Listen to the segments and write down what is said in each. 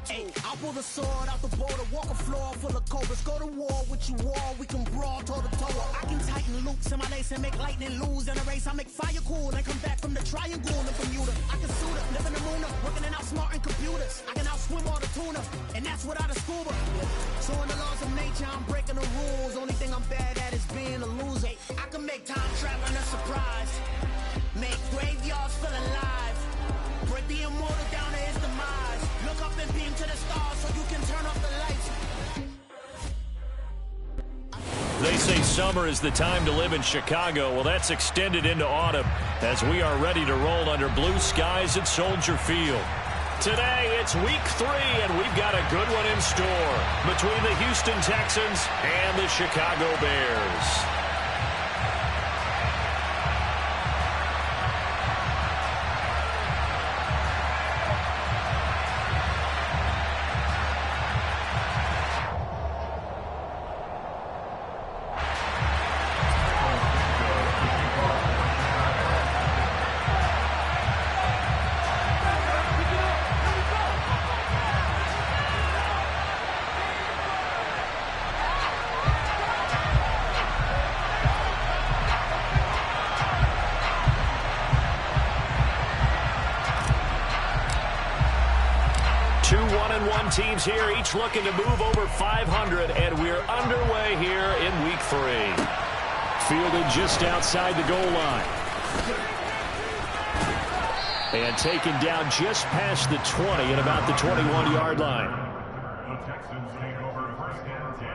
Ay, I'll pull the sword out the border, walk a floor full of cobras. Go to war with you all, we can brawl toe to toe. I can tighten loops in my lace and make lightning lose in a race. I make fire cool and come back from the triangle in Bermuda. I can suit up, live in the moon, working and outsmarting computers. I can outswim all the tuna, and that's without a scuba. So in the laws of nature, I'm breaking the rules. Only thing I'm bad at is being a loser. I can make time traveling a surprise, make graveyards feel alive, break the immortal down to his demise. Look up and beam to the stars so you can turn off the lights. They say summer is the time to live in Chicago. Well, that's extended into autumn as we are ready to roll under blue skies at Soldier Field. Today, it's week 3, and we've got a good one in store between the Houston Texans and the Chicago Bears. Two 1-1 teams here, each looking to move over 500, and we're underway here in week 3. Fielded just outside the goal line. And taken down just past the 20 at about the 21-yard line. The Texans take over first and 10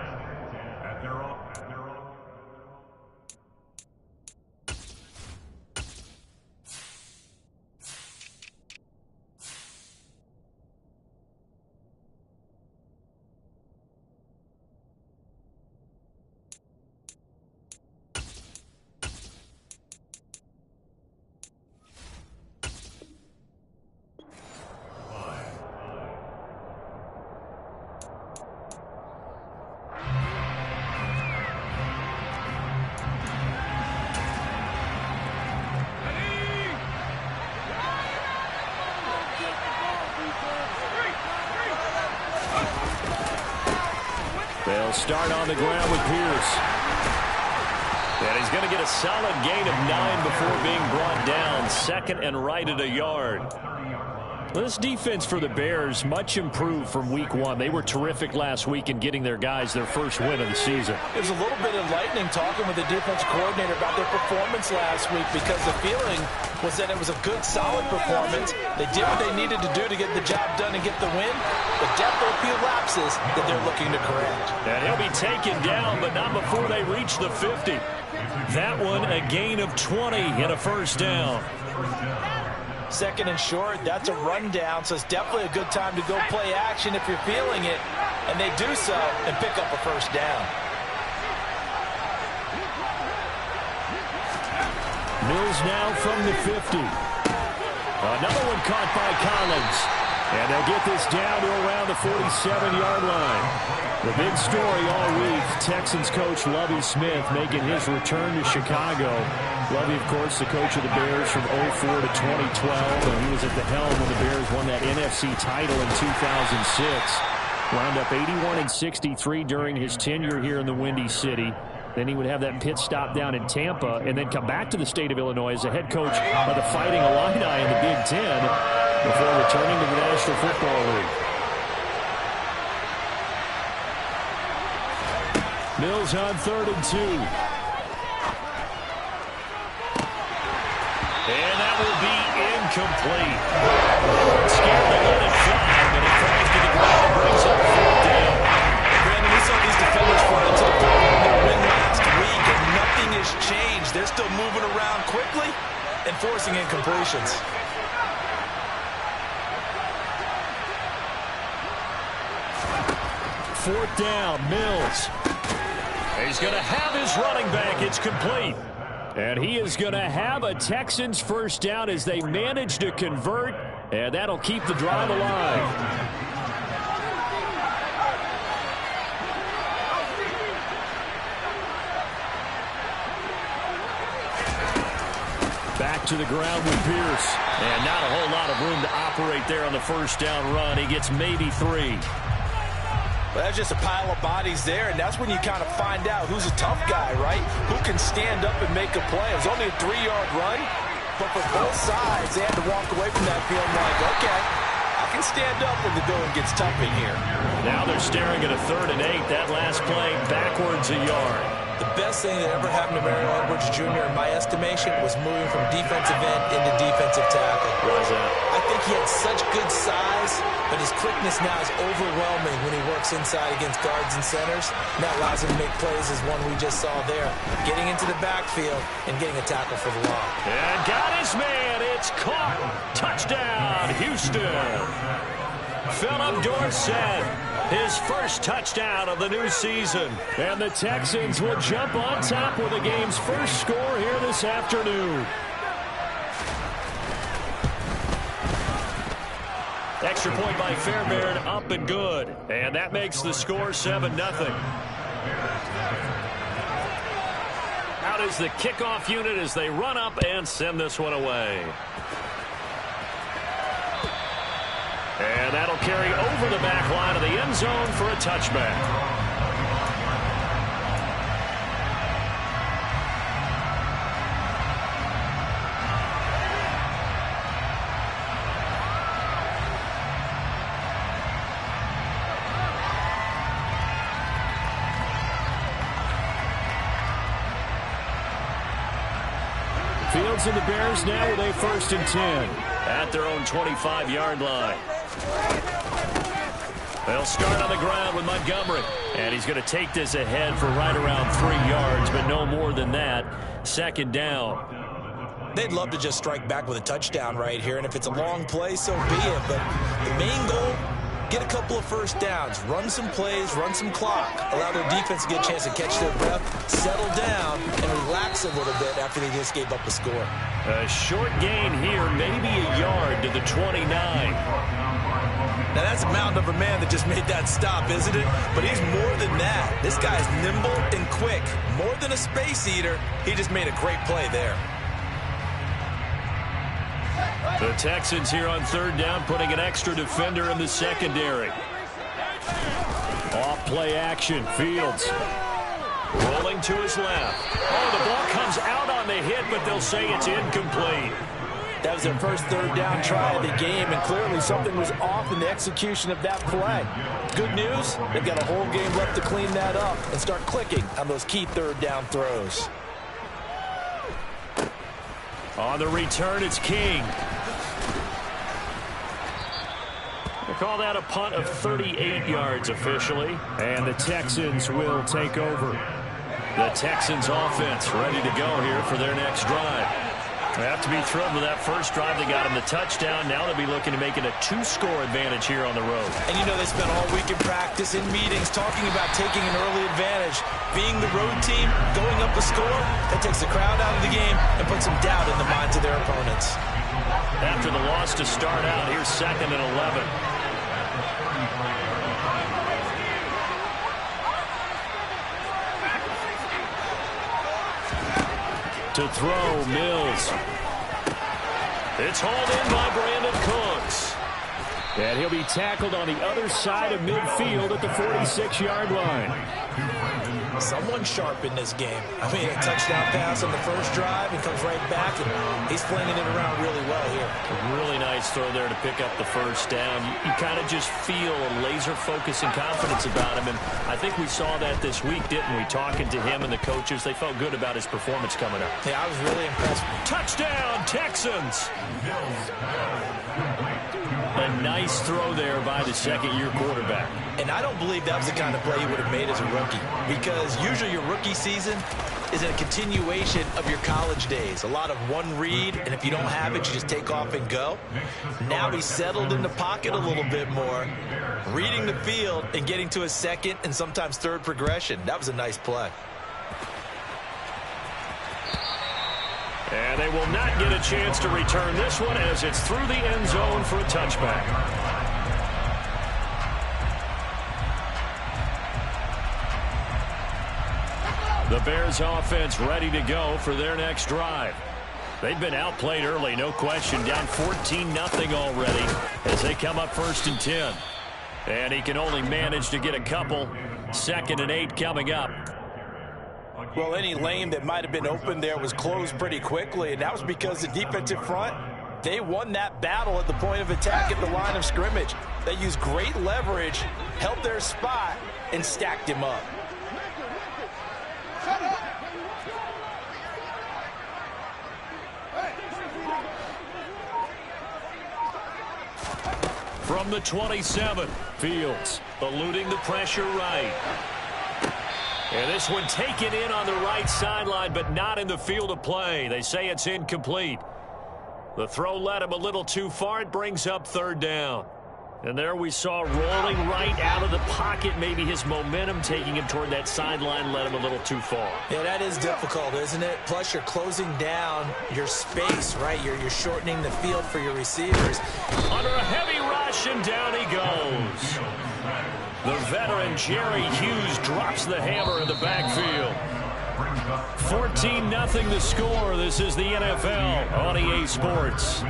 at their own. They'll start on the ground with Pierce. And he's going to get a solid gain of 9 before being brought down. Second and right at a yard. This defense for the Bears, much improved from week 1. They were terrific last week in getting their guys their first win of the season. It was a little bit enlightening talking with the defense coordinator about their performance last week, because the feeling was that it was a good, solid performance. They did what they needed to do to get the job done and get the win, but definitely a few lapses that they're looking to correct. And he'll be taken down, but not before they reach the 50. That one, a gain of 20 and a first down. Second and short, that's a rundown, so it's definitely a good time to go play action if you're feeling it, and they do so and pick up a first down. Mills now from the 50. Another one caught by Collins. And they'll get this down to around the 47-yard line. The big story all week, Texans coach Lovie Smith making his return to Chicago. Lovie, of course, the coach of the Bears from 2004 to 2012. And he was at the helm when the Bears won that NFC title in 2006. Wound up 81-63 during his tenure here in the Windy City. Then he would have that pit stop down in Tampa and then come back to the state of Illinois as the head coach of the Fighting Illini in the Big Ten before returning to the National Football League. Mills on 3rd and 2. And that will be incomplete. Scared to let it fly, but it falls to the ground and brings up 4th down. Brandon, we saw these defenders fall into the ball in their win last week, and nothing has changed. They're still moving around quickly and forcing incompletions. Fourth down, Mills. He's going to have his running back. It's complete. And he is going to have a Texans first down as they manage to convert, and that'll keep the drive alive. Back to the ground with Pierce. And not a whole lot of room to operate there on the first down run. He gets maybe 3. Well, that's just a pile of bodies there, and that's when you kind of find out who's a tough guy, right? Who can stand up and make a play. It was only a 3-yard run, but for both sides, they had to walk away from that feeling like, okay, I can stand up when the going gets tough in here. Now they're staring at a 3rd and 8. That last play backwards a yard. The best thing that ever happened to Mario Edwards Jr., in my estimation, was moving from defensive end into defensive tackle. Why is that? I think he had such good size, but his quickness now is overwhelming when he works inside against guards and centers. And that allows him to make plays as one we just saw there, getting into the backfield and getting a tackle for the loss. And got his man. It's caught. Touchdown, Houston. Philip Dorsett, his first touchdown of the new season. And the Texans will jump on top with the game's first score here this afternoon. Extra point by Fairbairn, up and good. And that makes the score 7-0. Out is the kickoff unit as they run up and send this one away. And that'll carry over the back line of the end zone for a touchback. Fields and the Bears now with a 1st and 10 at their own 25-yard line. They'll start on the ground with Montgomery. And he's going to take this ahead for right around 3 yards, but no more than that. 2nd down. They'd love to just strike back with a touchdown right here, and if it's a long play, so be it. But the main goal, get a couple of first downs, run some plays, run some clock, allow their defense to get a chance to catch their breath, settle down, and relax a little bit after they just gave up a score. A short gain here, maybe a yard to the 29. Now, that's a mountain of a man that just made that stop, isn't it? But he's more than that. This guy's nimble and quick. More than a space eater, he just made a great play there. The Texans here on 3rd down, putting an extra defender in the secondary. Off play action, Fields. Rolling to his left. Oh, the ball comes out on the hit, but they'll say it's incomplete. That was their first 3rd down try of the game, and clearly something was off in the execution of that play. Good news, they've got a whole game left to clean that up and start clicking on those key 3rd down throws. On the return, it's King. They call that a punt of 38 yards officially, and the Texans will take over. The Texans offense ready to go here for their next drive. They have to be thrilled with that first drive. They got him the touchdown. Now they'll be looking to make it a 2-score advantage here on the road. And you know they spent all week in practice, in meetings, talking about taking an early advantage. Being the road team, going up a score, that takes the crowd out of the game and puts some doubt in the minds of their opponents. After the loss to start out, here's 2nd and 11. To throw, Mills. It's hauled in by Brandon Cooks. And he'll be tackled on the other side of midfield at the 46-yard line. Someone sharp in this game. I mean, a touchdown pass on the first drive. He comes right back, and he's flinging it around really well here. A really nice throw there to pick up the first down. You kind of just feel a laser focus and confidence about him, and I think we saw that this week, didn't we? Talking to him and the coaches, they felt good about his performance coming up. Yeah, I was really impressed. Touchdown, Texans! A nice throw there by the second-year quarterback. And I don't believe that was the kind of play he would have made as a rookie, because usually your rookie season is a continuation of your college days. A lot of one read, and if you don't have it, you just take off and go. Now he's settled in the pocket a little bit more, reading the field and getting to his second and sometimes third progression. That was a nice play. And they will not get a chance to return this one as it's through the end zone for a touchback. The Bears offense ready to go for their next drive. They've been outplayed early, no question. Down 14-0 already as they come up 1st and 10. And he can only manage to get a couple. 2nd and 8 coming up. Well, any lane that might have been open there was closed pretty quickly, and that was because the defensive front, they won that battle at the point of attack at the line of scrimmage. They used great leverage, held their spot, and stacked him up. From the 27, Fields eluding the pressure right. And this one taken in on the right sideline, but not in the field of play. They say it's incomplete. The throw led him a little too far. It brings up 3rd down. And there we saw rolling right out of the pocket. Maybe his momentum taking him toward that sideline led him a little too far. Yeah, that is difficult, isn't it? Plus, you're closing down your space, right? You're shortening the field for your receivers. Under a heavy rush, and down he goes. The veteran Jerry Hughes drops the hammer in the backfield. 14-0 the score. This is the NFL on EA Sports.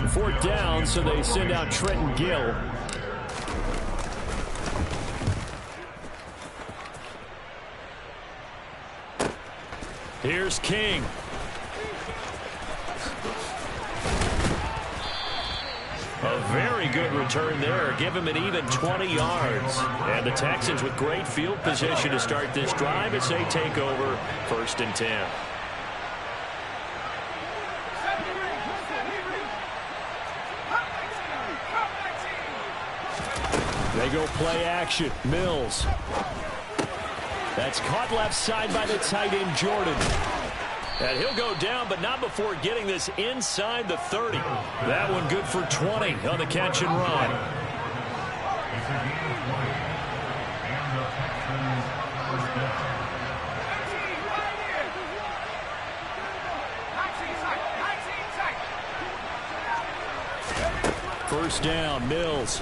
Fourth down, so they send out Trenton Gill. Here's King. A very good return there. Give him an even 20 yards. And the Texans with great field position to start this drive as they take over 1st and 10. They go play action. Mills. That's caught left side by the tight end, Jordan. And he'll go down, but not before getting this inside the 30. That one good for 20 on the catch and run. First down, Mills.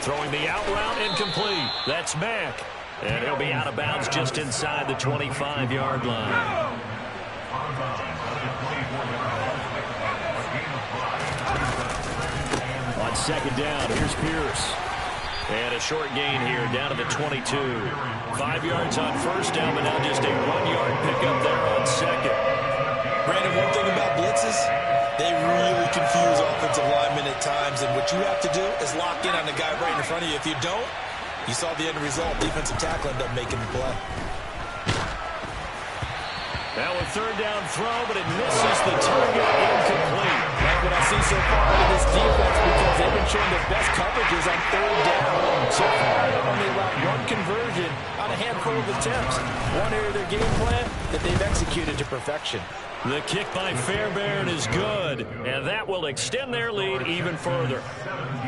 Throwing the out route, incomplete. That's Mack. And he'll be out of bounds just inside the 25-yard line. On 2nd down, here's Pierce. And a short gain here down to the 22. 5 yards on 1st down, but now just a 1-yard pickup there on 2nd. Brandon, one thing about blitzes, they really confuse offensive linemen at times, and what you have to do is lock in on the guy right in front of you. If you don't, you saw the end result. Defensive tackle ended up making the play. Now a 3rd down throw, but it misses the target, incomplete. Like what I see so far out of this defense, because they've been showing their best coverages on 3rd down. So far, they've only allowed 1 conversion on a handful of attempts. One area of their game plan that they've executed to perfection. The kick by Fairbairn is good, and that will extend their lead even further.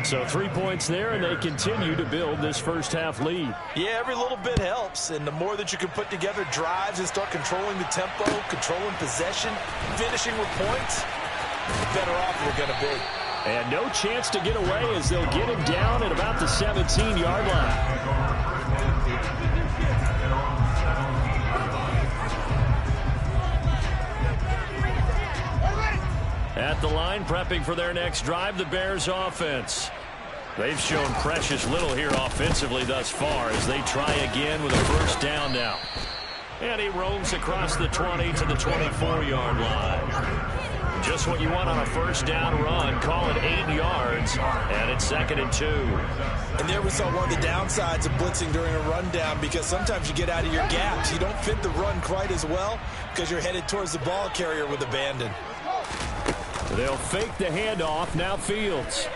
So 3 points there, and they continue to build this first half lead. Yeah, every little bit helps, and the more that you can put together drives and start controlling the tempo, controlling possession, finishing with points, the better off we're going to be. And no chance to get away as they'll get him down at about the 17-yard line. At the line, prepping for their next drive, the Bears offense. They've shown precious little here offensively thus far as they try again with a 1st down now. And he roams across the 20 to the 24-yard line. Just what you want on a 1st down run. Call it 8 yards, and it's 2nd and 2. And there we saw one of the downsides of blitzing during a rundown, because sometimes you get out of your gaps. You don't fit the run quite as well because you're headed towards the ball carrier with abandon. They'll fake the handoff. Now Fields.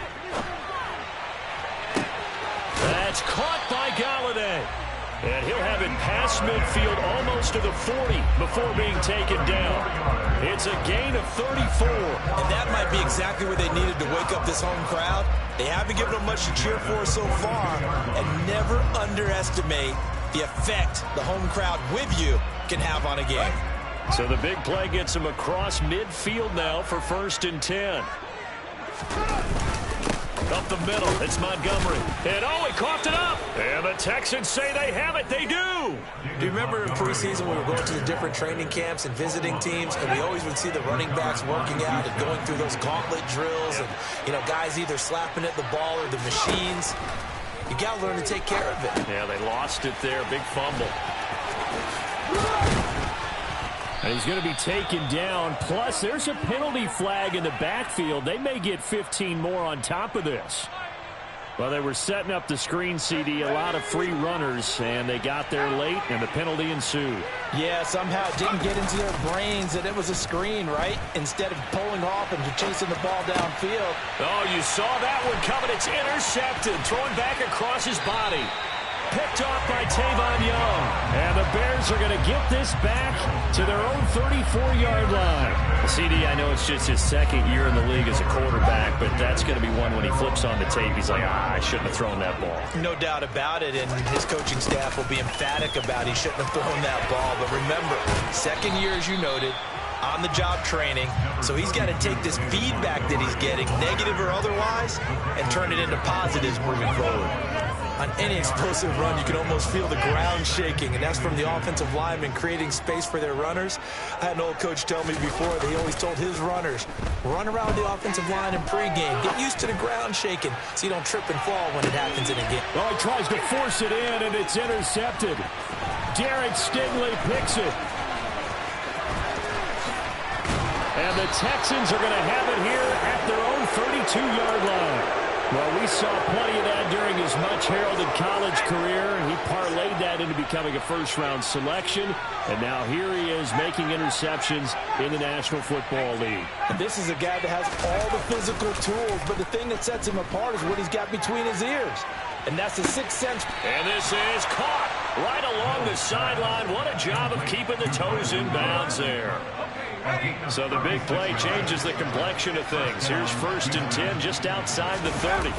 That's caught by Golladay. And he'll have it past midfield almost to the 40 before being taken down. It's a gain of 34. And that might be exactly what they needed to wake up this home crowd. They haven't given them much to cheer for so far. And never underestimate the effect the home crowd with you can have on a game. So the big play gets him across midfield now for 1st and 10. Up the middle, it's Montgomery. And he coughed it up. And the Texans say they have it. They do. Do you remember in preseason we were going to the different training camps and visiting teams, and we always would see the running backs working out and going through those gauntlet drills and, guys either slapping at the ball or the machines. You got to learn to take care of it. Yeah, they lost it there. Big fumble. And he's going to be taken down. Plus, there's a penalty flag in the backfield. They may get 15 more on top of this. Well, they were setting up the screen, CD, a lot of free runners, and they got there late, and the penalty ensued. Yeah, somehow it didn't get into their brains that it was a screen, right? Instead of pulling off and chasing the ball downfield. Oh, you saw that one coming. It's intercepted, thrown back across his body. Picked off by Tavon Young. And the Bears are going to get this back to their own 34-yard line. CD, I know it's just his 2nd year in the league as a quarterback, but that's going to be one when he flips on the tape. He's like, I shouldn't have thrown that ball. No doubt about it, and his coaching staff will be emphatic about he shouldn't have thrown that ball. But remember, 2nd year, as you noted, on-the-job training, so he's got to take this feedback that he's getting, negative or otherwise, and turn it into positives moving forward. On any explosive run, you can almost feel the ground shaking, and that's from the offensive linemen creating space for their runners. I had an old coach tell me before that he always told his runners, run around the offensive line in pregame. Get used to the ground shaking so you don't trip and fall when it happens in a game. Well, he tries to force it in, and it's intercepted. Derek Stingley picks it. And the Texans are going to have it here at their own 32-yard line. Well, we saw plenty of that during his much-heralded college career, and he parlayed that into becoming a first-round selection. And now here he is making interceptions in the National Football League. And this is a guy that has all the physical tools, but the thing that sets him apart is what he's got between his ears. And that's the sixth sense. And this is caught right along the sideline. What a job of keeping the toes in bounds there. So the big play changes the complexion of things. Here's 1st and 10 just outside the 30.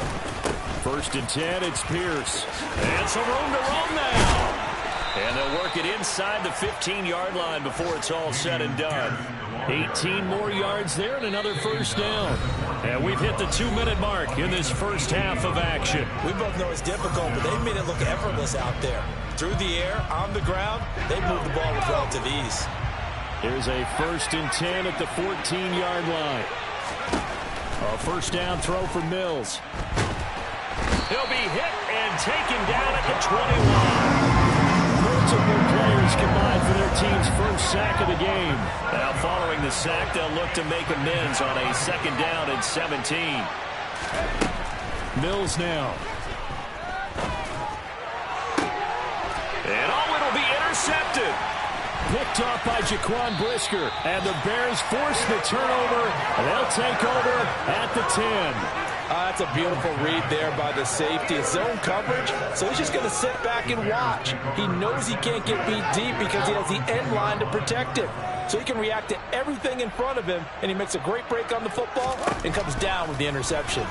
1st and 10, it's Pierce. And some room to roam now. And they'll work it inside the 15-yard line before it's all said and done. 18 more yards there and another first down. And we've hit the 2-minute mark in this first half of action. We both know it's difficult, but they've made it look effortless out there. Through the air, on the ground, they move the ball with relative ease. Here's a 1st and 10 at the 14-yard line. A first down throw for Mills. He'll be hit and taken down at the 21. Multiple players combined for their team's first sack of the game. Now following the sack, they'll look to make amends on a 2nd down and 17. Mills now. And it'll be intercepted. Picked off by Jaquan Brisker. And the Bears force the turnover. And they'll take over at the 10. That's a beautiful read there by the safety. It's zone coverage, so he's just going to sit back and watch. He knows he can't get beat deep because he has the end line to protect him. So he can react to everything in front of him, and he makes a great break on the football and comes down with the interception.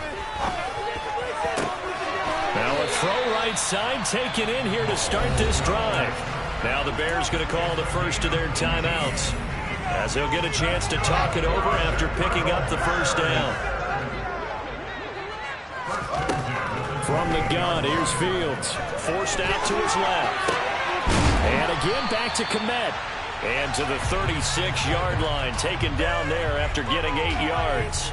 Now a throw right side taken in here to start this drive. Now the Bears going to call the first of their timeouts, as they'll get a chance to talk it over after picking up the first down. From the gun, here's Fields. Forced out to his left. And again back to Kmet. And to the 36-yard line, taken down there after getting 8 yards.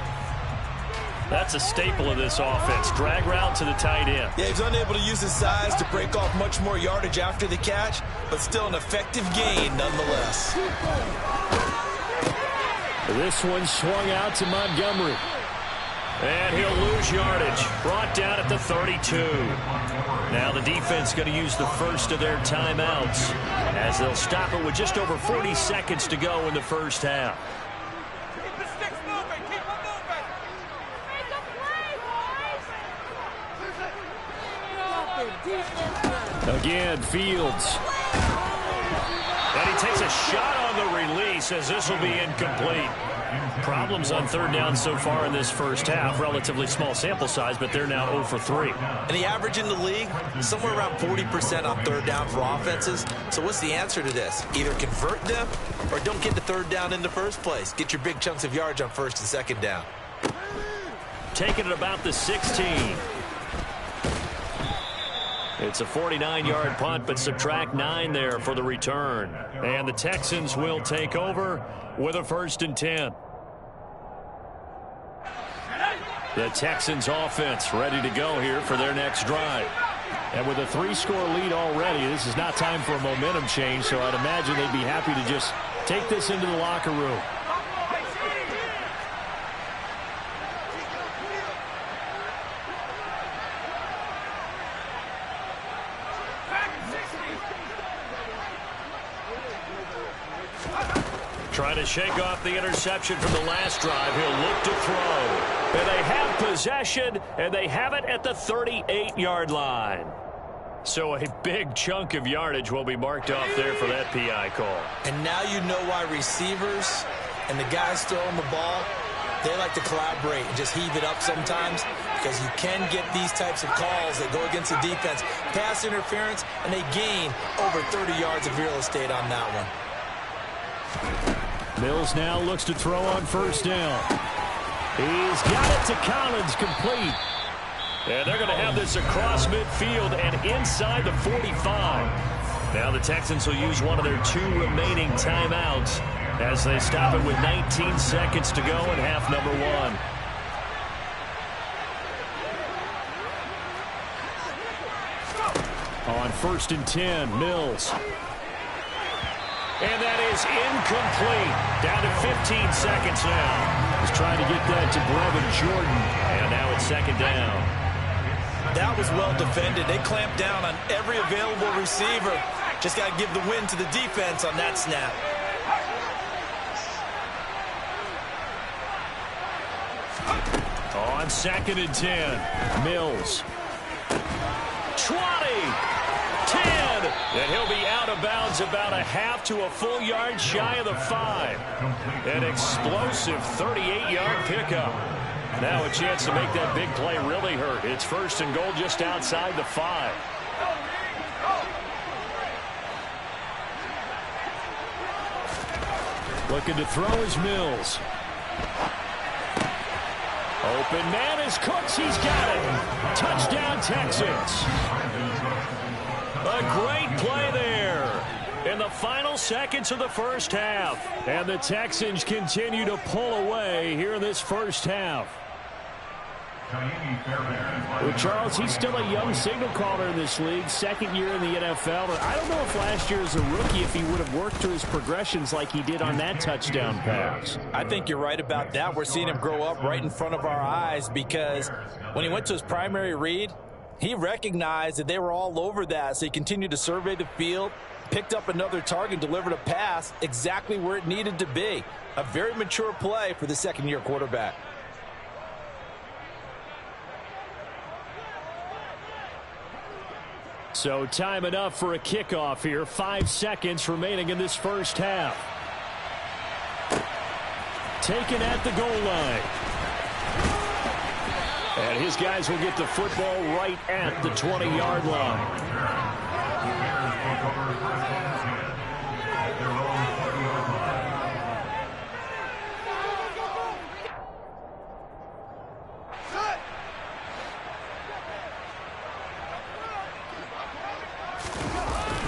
That's a staple of this offense. Drag route to the tight end. Yeah, he's unable to use his size to break off much more yardage after the catch, but still an effective gain nonetheless. This one swung out to Montgomery. And he'll lose yardage. Brought down at the 32. Now the defense going to use the first of their timeouts, as they'll stop it with just over 40 seconds to go in the first half. Again, Fields. And he takes a shot on the release, as this will be incomplete. Problems on third down so far in this first half. Relatively small sample size, but they're now 0 for 3. And the average in the league, somewhere around 40% on third down for offenses. So what's the answer to this? Either convert them or don't get the third down in the first place. Get your big chunks of yards on first and second down. Taking it about the 16. It's a 49-yard punt, but subtract 9 there for the return. And the Texans will take over with a 1st and 10. The Texans offense ready to go here for their next drive. And with a 3-score lead already, this is not time for a momentum change, so I'd imagine they'd be happy to just take this into the locker room. Trying to shake off the interception from the last drive. He'll look to throw. And they have possession, and they have it at the 38-yard line. So a big chunk of yardage will be marked off there for that PI call. And now you know why receivers and the guys throwing the ball, they like to collaborate and just heave it up sometimes, because you can get these types of calls that go against the defense. Pass interference, and they gain over 30 yards of real estate on that one. Mills now looks to throw on 1st down. He's got it to Collins, complete. And they're going to have this across midfield and inside the 45. Now the Texans will use one of their 2 remaining timeouts as they stop it with 19 seconds to go in half number 1. On 1st and 10, Mills. And that is incomplete. Down to 15 seconds now. He's trying to get that to Brevin Jordan. And now it's 2nd down. That was well defended. They clamped down on every available receiver. Just got to give the win to the defense on that snap. On 2nd and 10, Mills. 20. 10, and he'll be out of bounds about a half to a full yard shy of the 5. An explosive 38-yard pickup. Now a chance to make that big play really hurt. It's 1st and goal just outside the 5. Looking to throw is Mills. Open man is Cooks. He's got it. Touchdown, Texans. A great play there in the final seconds of the first half. And the Texans continue to pull away here in this first half. Well, Charles, he's still a young signal caller in this league, 2nd year in the NFL. But I don't know if last year as a rookie, if he would have worked through his progressions like he did on that touchdown pass. I think you're right about that. We're seeing him grow up right in front of our eyes, because when he went to his primary read, he recognized that they were all over that, so he continued to survey the field, picked up another target, delivered a pass exactly where it needed to be. A very mature play for the 2nd-year quarterback. So time enough for a kickoff here. 5 seconds remaining in this first half. Taken at the goal line. And his guys will get the football right at the 20-yard line.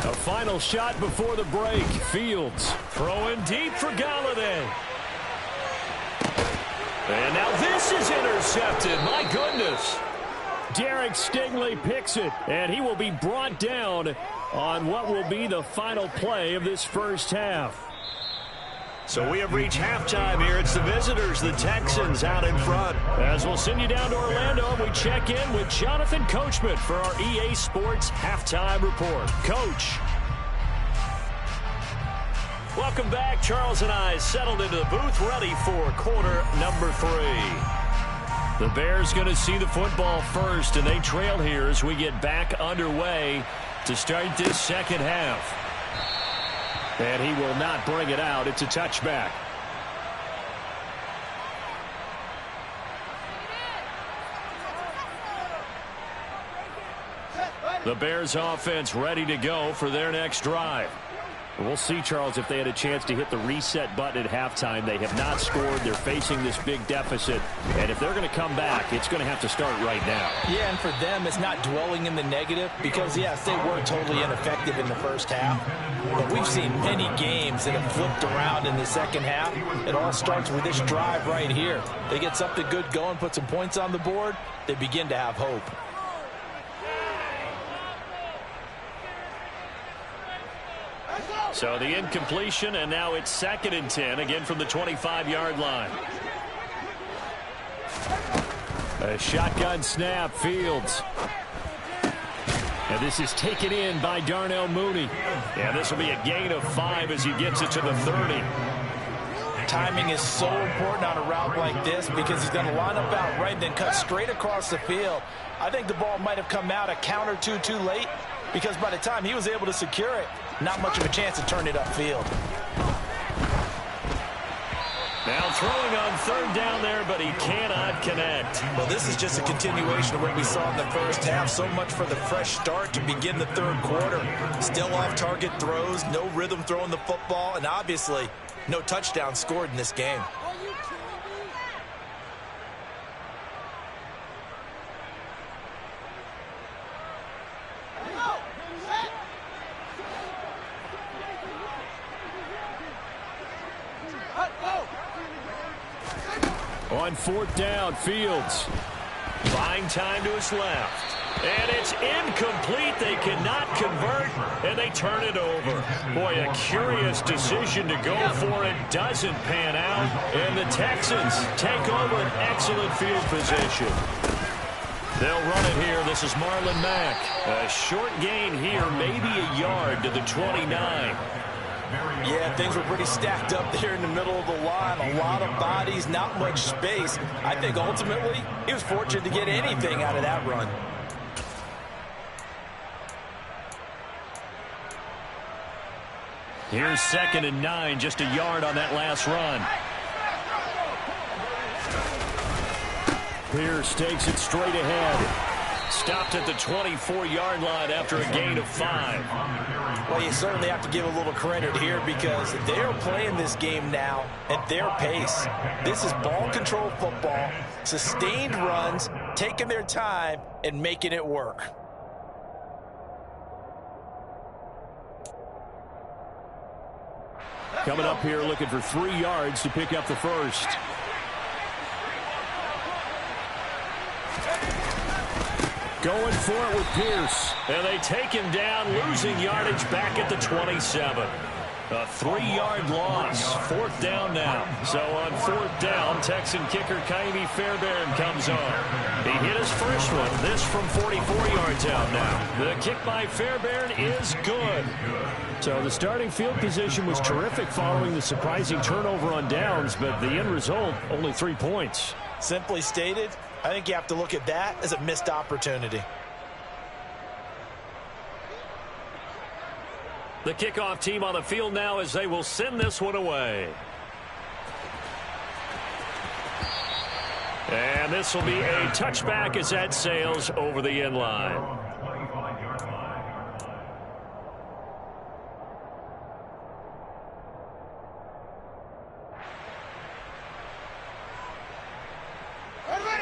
A final shot before the break. Fields throwing deep for Galladay. And now this is intercepted. My goodness. Derek Stingley picks it, and he will be brought down on what will be the final play of this first half. So we have reached halftime here. It's the visitors, the Texans, out in front. As we'll send you down to Orlando, we check in with Jonathan Coachman for our EA Sports Halftime Report. Coach. Welcome back. Charles and I settled into the booth, ready for quarter number 3. The Bears going to see the football first, and they trail here as we get back underway to start this second half. And he will not bring it out. It's a touchback. The Bears offense ready to go for their next drive. We'll see, Charles, if they had a chance to hit the reset button at halftime. They have not scored. They're facing this big deficit. And if they're going to come back, it's going to have to start right now. Yeah, and for them, it's not dwelling in the negative because, yes, they were totally ineffective in the first half. But we've seen many games that have flipped around in the second half. It all starts with this drive right here. They get something good going, put some points on the board, they begin to have hope. So the incompletion, and now it's 2nd and 10, again from the 25-yard line. A shotgun snap, Fields. And this is taken in by Darnell Mooney. And this will be a gain of 5 as he gets it to the 30. Timing is so important on a route like this because he's going to line up out right and then cut straight across the field. I think the ball might have come out a count or two too late because by the time he was able to secure it, not much of a chance to turn it upfield. Now throwing on 3rd down there, but he cannot connect. Well, this is just a continuation of what we saw in the first half. So much for the fresh start to begin the 3rd quarter. Still off-target throws, no rhythm throwing the football, and obviously no touchdown scored in this game. On 4th down, Fields. Buying time to his left. And it's incomplete. They cannot convert, and they turn it over. Boy, a curious decision to go for it. Doesn't pan out, and the Texans take over an excellent field position. They'll run it here. This is Marlon Mack. A short gain here, maybe a yard to the 29. Yeah, things were pretty stacked up there in the middle of the line. A lot of bodies, not much space. I think ultimately he was fortunate to get anything out of that run. Here's 2nd and 9, just a yard on that last run. Pierce takes it straight ahead. Stopped at the 24-yard line after a gain of 5. Well, you certainly have to give a little credit here because they're playing this game now at their pace. This is ball control football, sustained runs, taking their time, and making it work. Coming up here looking for 3 yards to pick up the first. Going for it with Pierce. And they take him down, losing yardage back at the 27. A 3-yard loss. 4th down now. So on 4th down, Texan kicker Ka'imi Fairbairn comes on. He hit his first one. This from 44 yards out now. The kick by Fairbairn is good. So the starting field position was terrific following the surprising turnover on downs, but the end result, only 3 points. Simply stated, I think you have to look at that as a missed opportunity. The kickoff team on the field now as they will send this one away. And this will be a touchback as that sails over the end line.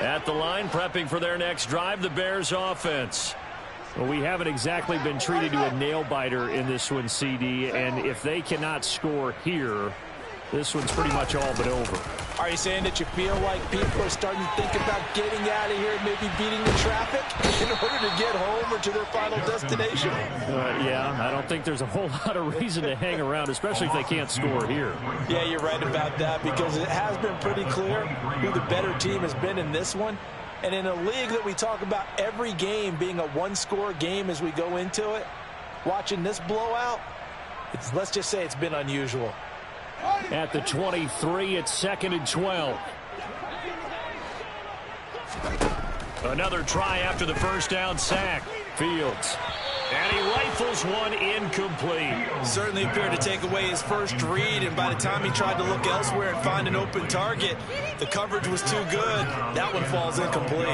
At the line, prepping for their next drive, the Bears offense. Well, we haven't exactly been treated to a nail-biter in this one, CD, and if they cannot score here, this one's pretty much all but over. Are you saying that you feel like people are starting to think about getting out of here, maybe beating the traffic in order to get home or to their final destination? Yeah, I don't think there's a whole lot of reason to hang around, especially if they can't score here. Yeah, you're right about that because it has been pretty clear who the better team has been in this one. And in a league that we talk about every game being a one-score game as we go into it, watching this blowout, let's just say it's been unusual. At the 23, it's 2nd and 12. Another try after the first down sack. Fields. And he rifles one incomplete. Certainly appeared to take away his first read, and by the time he tried to look elsewhere and find an open target, the coverage was too good. That one falls incomplete.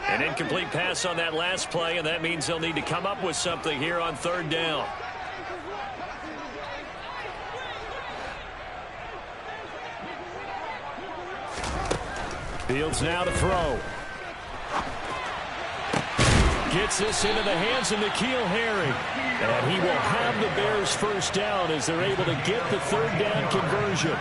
An incomplete pass on that last play, and that means they'll need to come up with something here on third down. Fields now to throw. Gets this into the hands of N'Keal Harry. And he will have the Bears first down as they're able to get the third down conversion.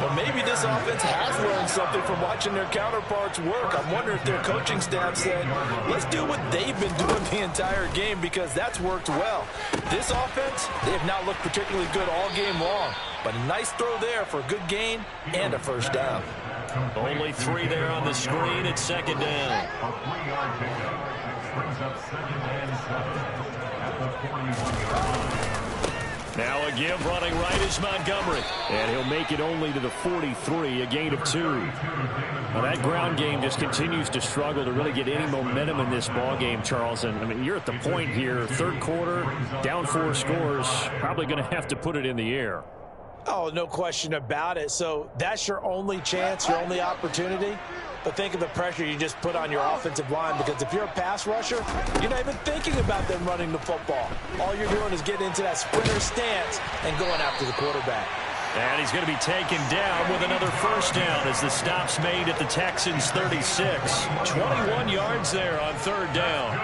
Well, maybe this offense has learned something from watching their counterparts work. I'm wondering if their coaching staff said, let's do what they've been doing the entire game, because that's worked well. This offense, they have not looked particularly good all game long. But a nice throw there for a good gain and a first down. Only 3 there on the screen at second down. A 3-yard pickup brings up 2nd and 7 at the 41-yard line. Now a give running right is Montgomery. And he'll make it only to the 43, a gain of 2. Now that ground game just continues to struggle to really get any momentum in this ball game, Charles. And I mean, you're at the point here, third quarter, down 4 scores, probably going to have to put it in the air. Oh, no question about it. So that's your only chance, your only opportunity. But think of the pressure you just put on your offensive line, because if you're a pass rusher, you're not even thinking about them running the football. All you're doing is getting into that sprinter stance and going after the quarterback. And he's going to be taken down with another first down as the stop's made at the Texans' 36. 21 yards there on third down.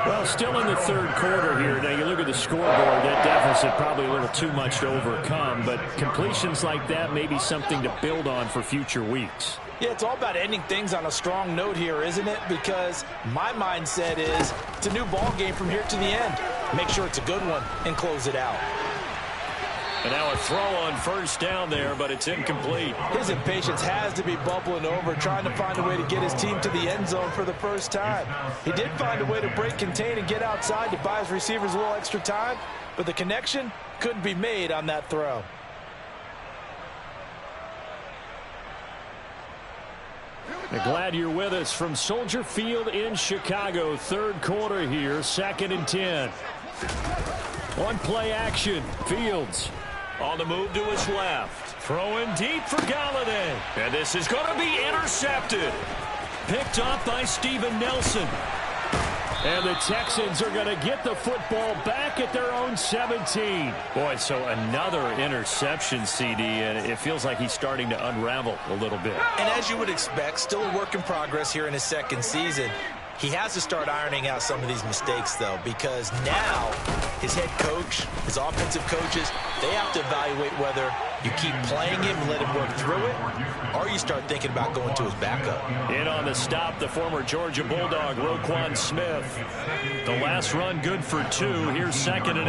Well, still in the third quarter here. Now, you look at the scoreboard, that deficit probably a little too much to overcome, but completions like that may be something to build on for future weeks. Yeah, it's all about ending things on a strong note here, isn't it? Because my mindset is it's a new ball game from here to the end. Make sure it's a good one and close it out. And now a throw on first down there, but it's incomplete. His impatience has to be bubbling over, trying to find a way to get his team to the end zone for the first time. He did find a way to break contain and get outside to buy his receivers a little extra time, but the connection couldn't be made on that throw. Glad you're with us from Soldier Field in Chicago. Third quarter here, 2nd and 10. On play action, Fields on the move to his left. Throwing deep for Galladay. And this is going to be intercepted. Picked up by Steven Nelson. And the Texans are going to get the football back at their own 17. Boy, so another interception, CD, and it feels like he's starting to unravel a little bit. And as you would expect, still a work in progress here in his second season. He has to start ironing out some of these mistakes, though, because now his head coach, his offensive coaches, they have to evaluate whether you keep playing him and let him work through it, or you start thinking about going to his backup. In on the stop, the former Georgia Bulldog, Roquan Smith. The last run good for 2. Here's 2nd and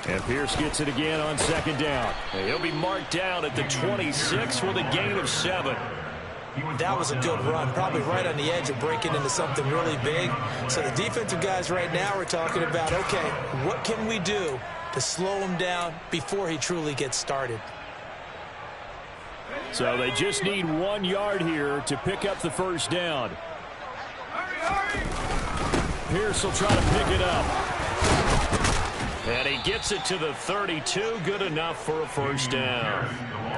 8. And Pierce gets it again on 2nd down. He'll be marked down at the 26 with a gain of 7. That was a good run, probably right on the edge of breaking into something really big. So the defensive guys right now are talking about, okay, what can we do to slow him down before he truly gets started? So they just need 1 yard here to pick up the first down. Pierce will try to pick it up. And he gets it to the 32, good enough for a first down.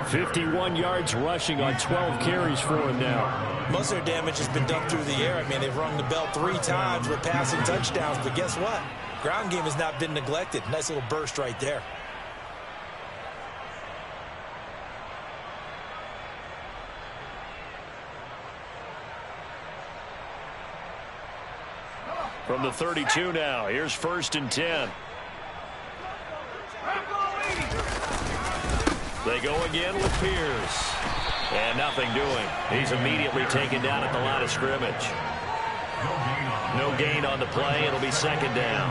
51 yards rushing on 12 carries for him now. Most of their damage has been done through the air. I mean, they've rung the bell 3 times with passing touchdowns, but guess what? Ground game has not been neglected. Nice little burst right there. From the 32 now, here's 1st and 10. They go again with Pierce. And nothing doing. He's immediately taken down at the line of scrimmage. No gain on the play. It'll be 2nd down.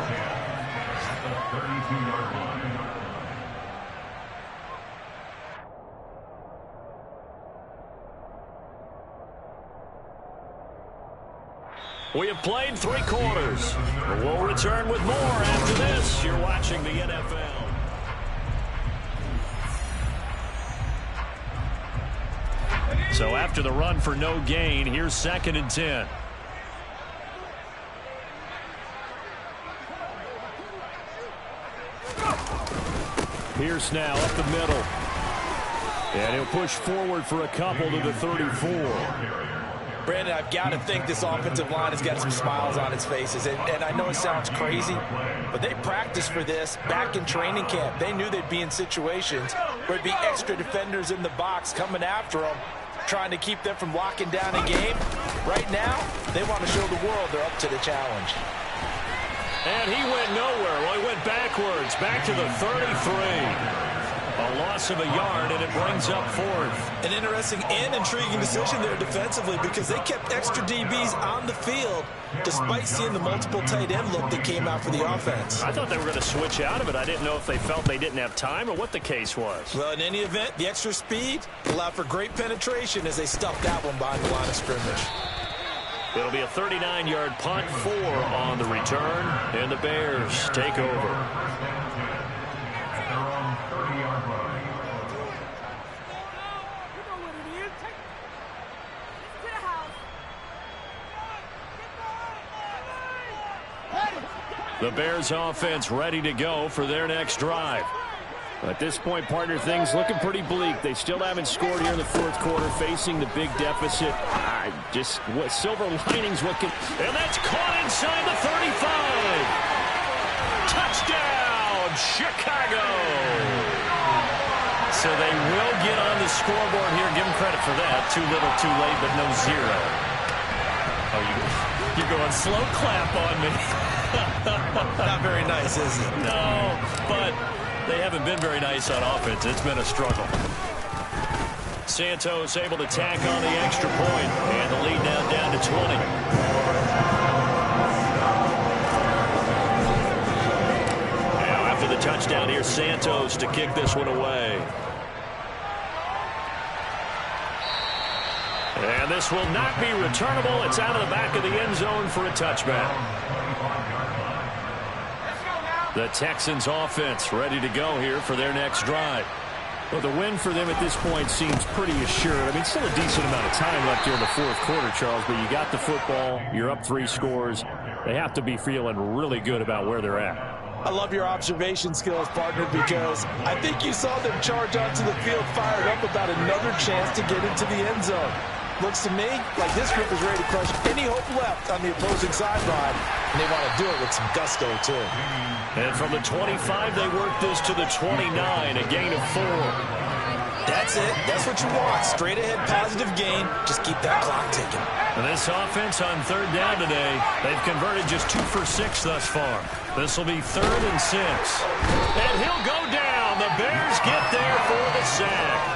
We have played 3 quarters. We'll return with more after this. You're watching the NFL. So after the run for no gain, here's 2nd and 10. Pierce now up the middle. And he'll push forward for a couple to the 34. Brandon, I've got to think this offensive line has got some smiles on its faces. And I know it sounds crazy, but they practiced for this back in training camp. They knew they'd be in situations where it'd be extra defenders in the box coming after them, trying to keep them from locking down a game. Right now, they want to show the world they're up to the challenge. And he went nowhere. Well, he went backwards, back to the 33. A loss of a yard, and it brings up fourth. An interesting and intriguing decision there defensively because they kept extra DBs on the field despite seeing the multiple tight end look that came out for the offense. I thought they were going to switch out of it. I didn't know if they felt they didn't have time or what the case was. Well, in any event, the extra speed allowed for great penetration as they stuffed that one behind the line of scrimmage. It'll be a 39-yard punt, 4 on the return, and the Bears take over. The Bears offense ready to go for their next drive. At this point, partner, things looking pretty bleak. They still haven't scored here in the fourth quarter, facing the big deficit. Just what silver linings, what can... And that's caught inside the 35. Touchdown, Chicago. So they will get on the scoreboard here. Give them credit for that. Too little, too late, but no zero. Oh, you're going slow clap on me. Not very nice, is it? No, but they haven't been very nice on offense. It's been a struggle. Santos able to tack on the extra point, and the lead now down to 20. Now after the touchdown, here's Santos to kick this one away. And this will not be returnable. It's out of the back of the end zone for a touchback. The Texans offense ready to go here for their next drive. Well, the win for them at this point seems pretty assured. I mean, still a decent amount of time left here in the fourth quarter, Charles, but you got the football, you're up 3 scores. They have to be feeling really good about where they're at. I love your observation skills, partner, because I think you saw them charge onto the field fired up about another chance to get into the end zone. Looks to me like this group is ready to crush any hope left on the opposing sideline, and they want to do it with some gusto, too. And from the 25, they work this to the 29, a gain of 4. That's it. That's what you want. Straight ahead, positive gain. Just keep that clock ticking. And this offense on third down today, they've converted just 2 for 6 thus far. This will be 3rd and 6. And he'll go down. The Bears get there for the sack.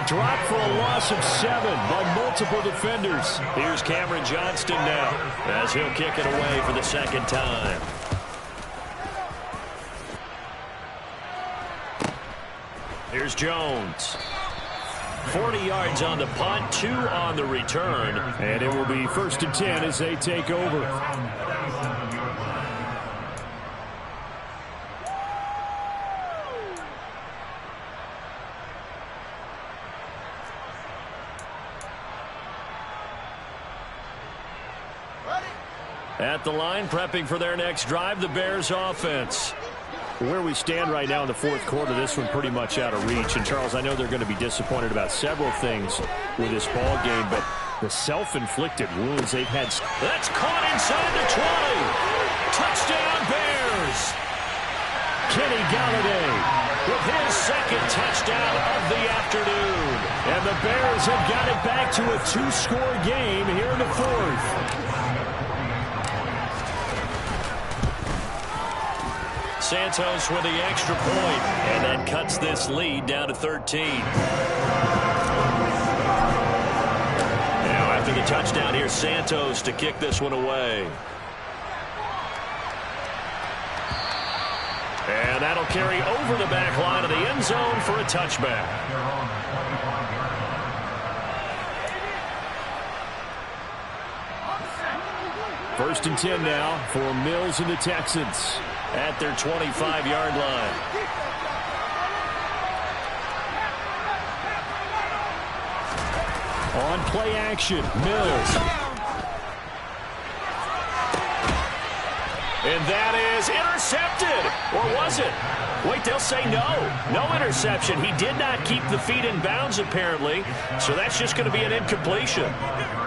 Dropped for a loss of 7 by multiple defenders. Here's Cameron Johnston now as he'll kick it away for the second time. Here's Jones. 40 yards on the punt, 2 on the return. And it will be 1st and 10 as they take over. At the line, prepping for their next drive, the Bears offense. Where we stand right now in the fourth quarter, this one pretty much out of reach. And, Charles, I know they're going to be disappointed about several things with this ball game, but the self-inflicted wounds they've had. That's caught inside the 20. Touchdown, Bears. Kenny Golladay with his second touchdown of the afternoon. And the Bears have got it back to a 2-score game here in the fourth. Santos with the extra point, and that cuts this lead down to 13. Now after the touchdown, here's Santos to kick this one away. And that'll carry over the back line of the end zone for a touchback. First and 10 now for Mills and the Texans at their 25-yard line. On play action, Mills. And that is intercepted. Or was it? Wait, they'll say no. No interception. He did not keep the feet in bounds, apparently. So that's just going to be an incompletion.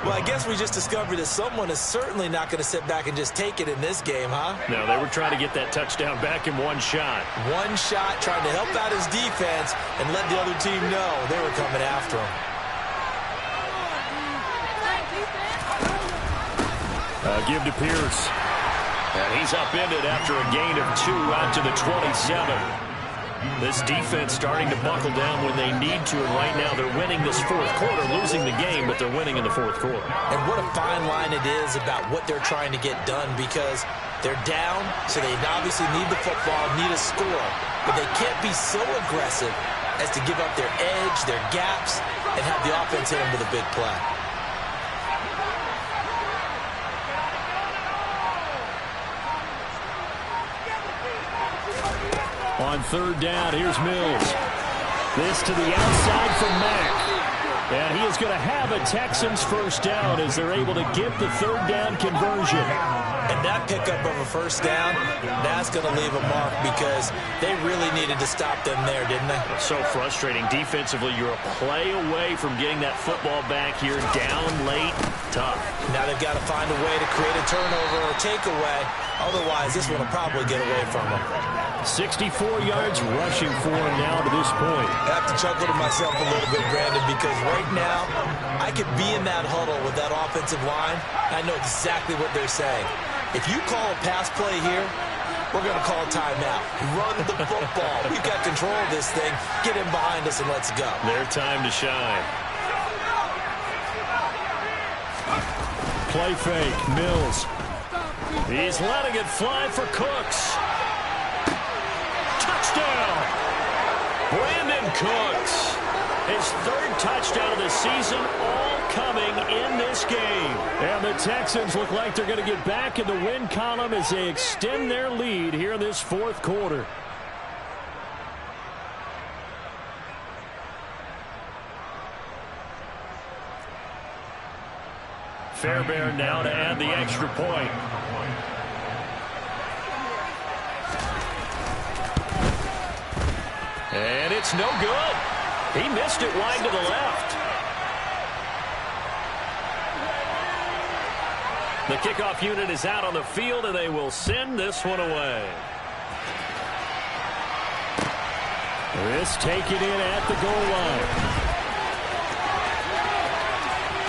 Well, I guess we just discovered that someone is certainly not going to sit back and just take it in this game, huh? No, they were trying to get that touchdown back in one shot. One shot, trying to help out his defense and let the other team know they were coming after him. Give to Pierce. And he's upended after a gain of 2 out to the 27. This defense starting to buckle down when they need to, and right now they're winning this fourth quarter, losing the game, but they're winning in the fourth quarter. And what a fine line it is about what they're trying to get done, because they're down, so they obviously need the football, need a score, but they can't be so aggressive as to give up their edge, their gaps, and have the offense hit them with a big play. On third down, here's Mills. This to the outside from Mack. And he is going to have a Texans first down as they're able to get the third down conversion. And that pickup of a first down, that's going to leave a mark because they really needed to stop them there, didn't they? So frustrating. Defensively, you're a play away from getting that football back here down late. Tough. Now they've got to find a way to create a turnover or takeaway. Otherwise, this one will probably get away from them. 64 yards rushing for him now to this point. I have to chuckle to myself a little bit, Brandon, because right now I could be in that huddle with that offensive line. I know exactly what they're saying. If you call a pass play here, we're going to call a timeout. Run the football. We've got control of this thing. Get in behind us and let's go. Their time to shine. Play fake. Mills. He's letting it fly for Cooks. Touchdown. Brandon Cooks. His third touchdown of the season, all coming in this game. And the Texans look like they're going to get back in the win column as they extend their lead here in this fourth quarter. Fairbairn now to add the extra point. And it's no good. He missed it wide to the left. The kickoff unit is out on the field, and they will send this one away. This taken in at the goal line.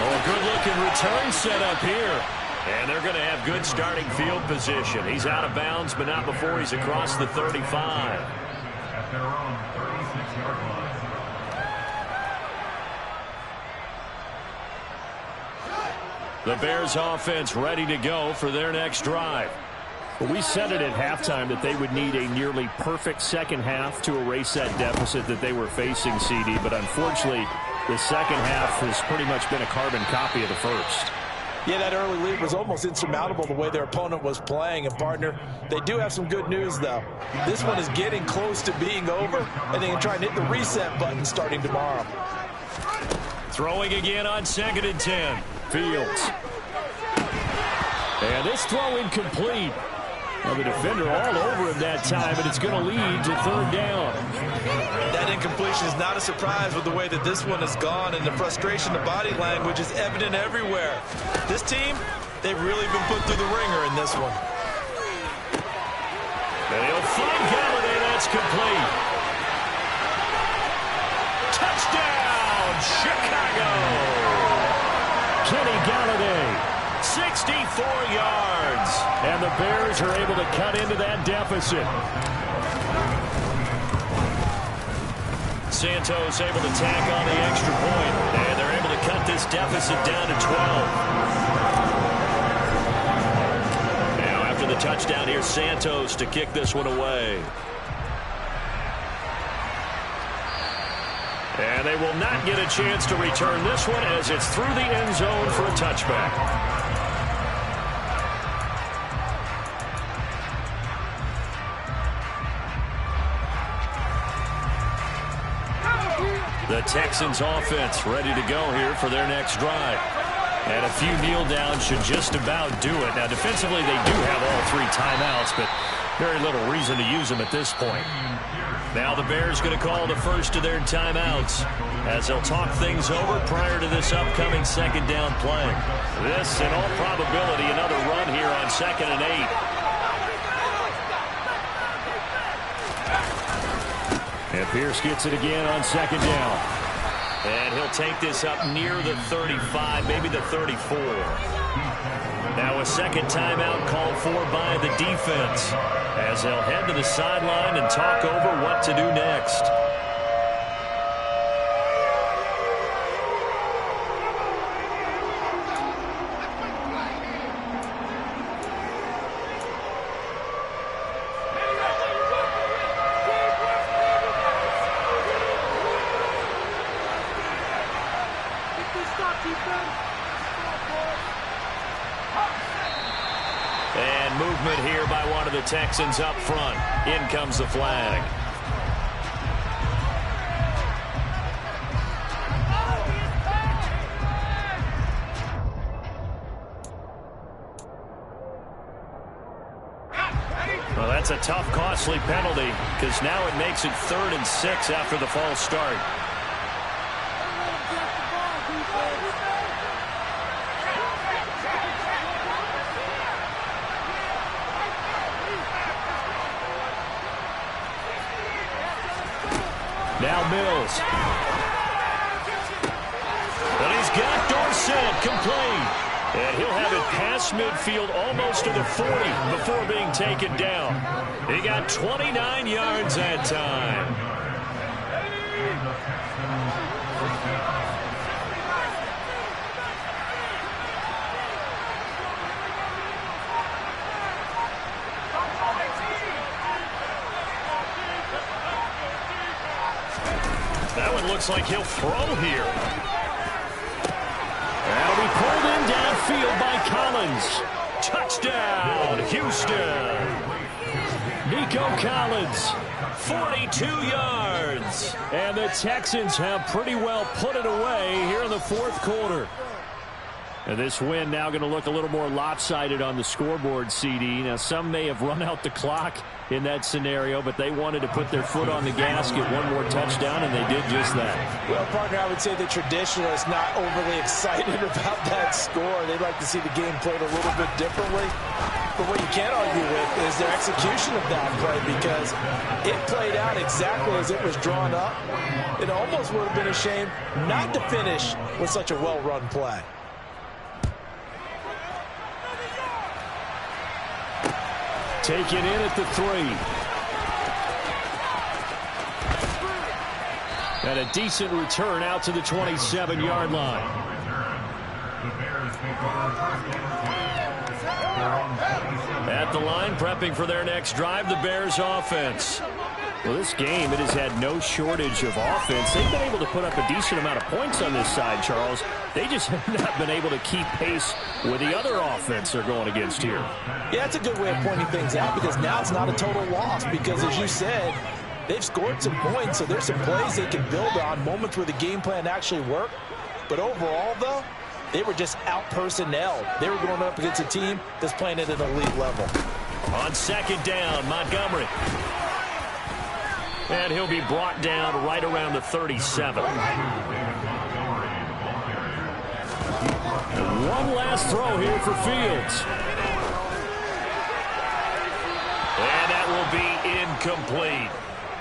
Oh, a good-looking return set up here. And they're going to have good starting field position. He's out of bounds, but not before he's across the 35. At their own 36-yard line. The Bears offense ready to go for their next drive. Well, we said it at halftime that they would need a nearly perfect second half to erase that deficit that they were facing, CD. But unfortunately, the second half has pretty much been a carbon copy of the first. Yeah, that early lead was almost insurmountable the way their opponent was playing. And, partner, they do have some good news, though. This one is getting close to being over, and they can try and hit the reset button starting tomorrow. Throwing again on 2nd and 10. Fields. And this throw incomplete. Well, the defender all over him that time, and it's going to lead to third down. That incompletion is not a surprise with the way that this one has gone, and the frustration, the body language is evident everywhere. This team, they've really been put through the ringer in this one. And he'll find Galladay. That's complete. Touchdown, Chicago. Kenny Galladay. 64 yards. And the Bears are able to cut into that deficit. Santos able to tack on the extra point. And they're able to cut this deficit down to 12. Now after the touchdown, here's Santos to kick this one away. And they will not get a chance to return this one as it's through the end zone for a touchback. The Texans offense ready to go here for their next drive. And a few kneel downs should just about do it. Now, defensively, they do have all 3 timeouts, but very little reason to use them at this point. Now the Bears going to call the first of their timeouts as they'll talk things over prior to this upcoming second down play. This, in all probability, another run here on 2nd and 8. And Pierce gets it again on 2nd down. And he'll take this up near the 35, maybe the 34. Now a second timeout called for by the defense as they'll head to the sideline and talk over what to do next. And movement here by one of the Texans up front. In comes the flag. Well, that's a tough, costly penalty because now it makes it 3rd and 6 after the false start. Now Mills. But he's got Dorsett complete. And he'll have it past midfield almost to the 40 before being taken down. He got 29 yards that time. That one looks like he'll throw here. That'll be pulled in downfield by Collins. Touchdown, Houston. Nico Collins, 42 yards. And the Texans have pretty well put it away here in the 4th quarter. And this win now going to look a little more lopsided on the scoreboard, CD. Now, some may have run out the clock in that scenario, but they wanted to put their foot on the gas, get one more touchdown, and they did just that. Well, partner, I would say the traditionalists not overly excited about that score. They'd like to see the game played a little bit differently. But what you can't argue with is their execution of that play, because it played out exactly as it was drawn up. It almost would have been a shame not to finish with such a well-run play. Taken in at the 3. And a decent return out to the 27-yard line. At the line, prepping for their next drive, the Bears offense. Well, this game, it has had no shortage of offense. They've been able to put up a decent amount of points on this side, Charles. They just have not been able to keep pace with the other offense they're going against here. Yeah, that's a good way of pointing things out, because now it's not a total loss, because as you said, they've scored some points, so there's some plays they can build on, moments where the game plan actually worked. But overall, though, they were just out-personnelled. They were going up against a team that's playing at an elite level. On 2nd down, Montgomery. And he'll be brought down right around the 37. And one last throw here for Fields. And that will be incomplete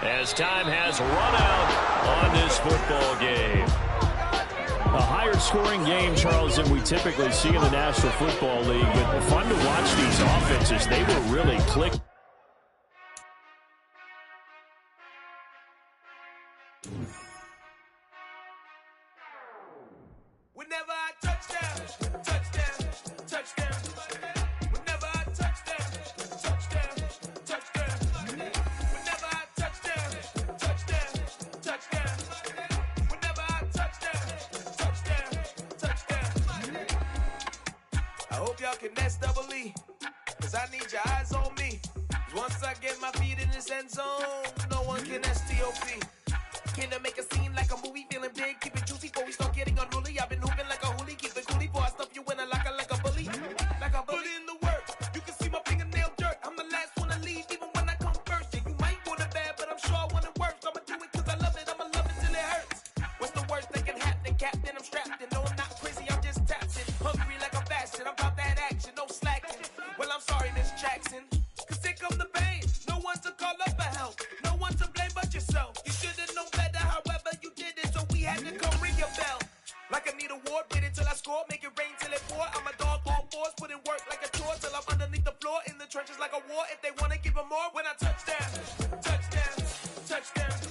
as time has run out on this football game. A higher scoring game, Charles, than we typically see in the National Football League, but fun to watch these offenses. They were really clicking. Whenever I touchdown, touchdown, touchdown. Whenever I touchdown, touchdown, touchdown. Whenever I touchdown, touchdown, touchdown. Whenever I touchdown, touchdown, touchdown. I hope y'all can S-double-E, cause I need your eyes on me. Once I get my feet in this end zone, no one can S-T-O-P. Can I make a scene like a movie, feeling big, keep it juicy before we start getting unruly. I've been hooping like a hoolie, keep it coolie before I stuff you Philly boy. I'm a dog on fours, put in work like a chore till I'm underneath the floor in the trenches like a war. If they wanna give 'em more, when I touch down, touch down, touch down.